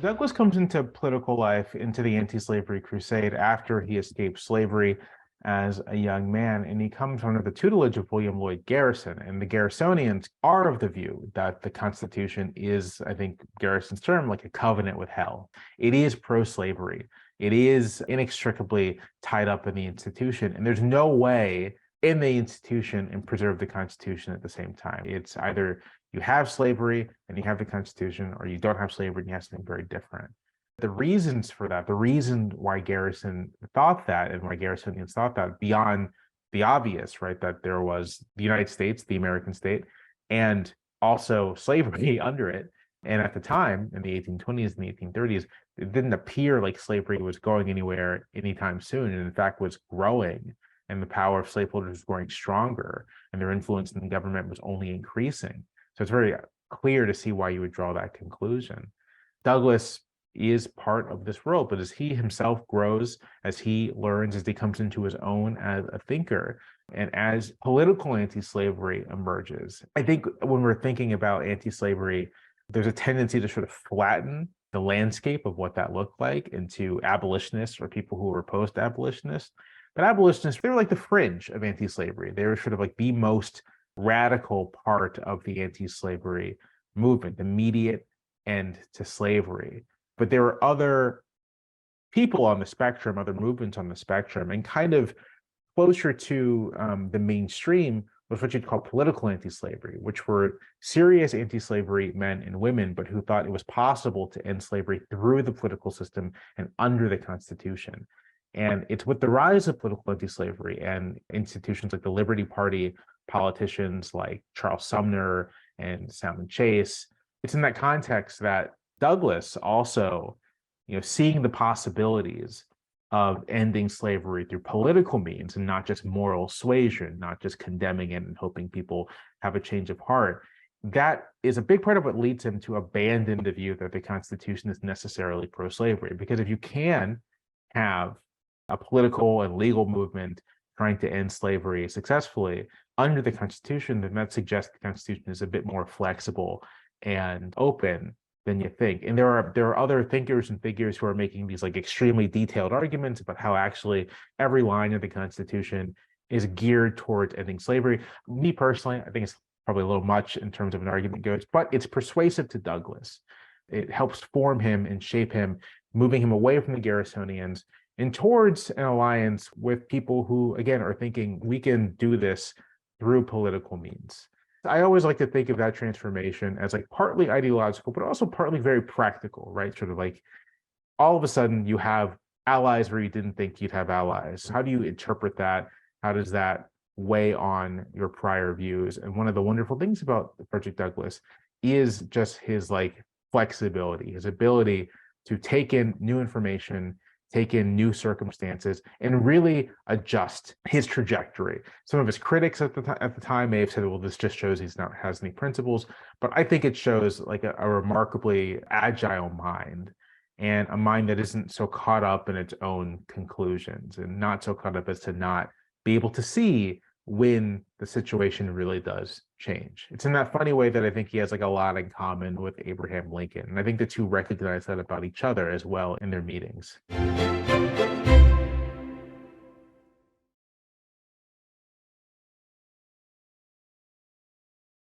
Douglass comes into political life, into the anti-slavery crusade after he escaped slavery as a young man, and he comes under the tutelage of William Lloyd Garrison. And the Garrisonians are of the view that the Constitution is, I think Garrison's term, like a covenant with hell. It is pro-slavery. It is inextricably tied up in the institution, and there's no way in the institution and preserve the Constitution at the same time. It's either you have slavery and you have the Constitution, or you don't have slavery and you have something very different. The reasons for that, the reason why Garrison thought that and why Garrisonians thought that, beyond the obvious, right, that there was the United States, the American state, and also slavery under it. And at the time, in the 1820s and the 1830s, it didn't appear like slavery was going anywhere anytime soon, and in fact was growing, and the power of slaveholders was growing stronger, and their influence in the government was only increasing. So it's very clear to see why you would draw that conclusion. Douglass is part of this world, but as he himself grows, as he learns, as he comes into his own as a thinker, and as political anti-slavery emerges, I think when we're thinking about anti-slavery, there's a tendency to sort of flatten the landscape of what that looked like into abolitionists or people who were opposed to abolitionists. But abolitionists, they were like the fringe of anti-slavery. They were sort of like the most radical part of the anti-slavery movement, the immediate end to slavery. But there were other people on the spectrum, other movements on the spectrum, and kind of closer to the mainstream was what you'd call political anti-slavery, which were serious anti-slavery men and women, but who thought it was possible to end slavery through the political system and under the Constitution. And it's with the rise of political anti-slavery and institutions like the Liberty Party, politicians like Charles Sumner and Salmon Chase, it's in that context that Douglass also, seeing the possibilities of ending slavery through political means and not just moral suasion, not just condemning it and hoping people have a change of heart, that is a big part of what leads him to abandon the view that the Constitution is necessarily pro-slavery. Because if you can have a political and legal movement trying to end slavery successfully under the Constitution, then that suggests the Constitution is a bit more flexible and open than you think. And there are other thinkers and figures who are making these like extremely detailed arguments about how actually every line of the Constitution is geared towards ending slavery. Me personally, I think it's probably a little much in terms of an argument goes, but it's persuasive to Douglass. It helps form him and shape him, moving him away from the Garrisonians and towards an alliance with people who, again, are thinking we can do this through political means. I always like to think of that transformation as like partly ideological, but also partly very practical, right? Sort of like all of a sudden you have allies where you didn't think you'd have allies. How do you interpret that? How does that weigh on your prior views? And one of the wonderful things about Frederick Douglass is just his like flexibility, his ability to take in new information, take in new circumstances, and really adjust his trajectory. Some of his critics at the time may have said, well, this just shows he's not has any principles, but I think it shows like a remarkably agile mind, and a mind that isn't so caught up in its own conclusions and not so caught up as to not be able to see when the situation really does change. It's in that funny way that I think he has like a lot in common with Abraham Lincoln. And I think the two recognize that about each other as well in their meetings.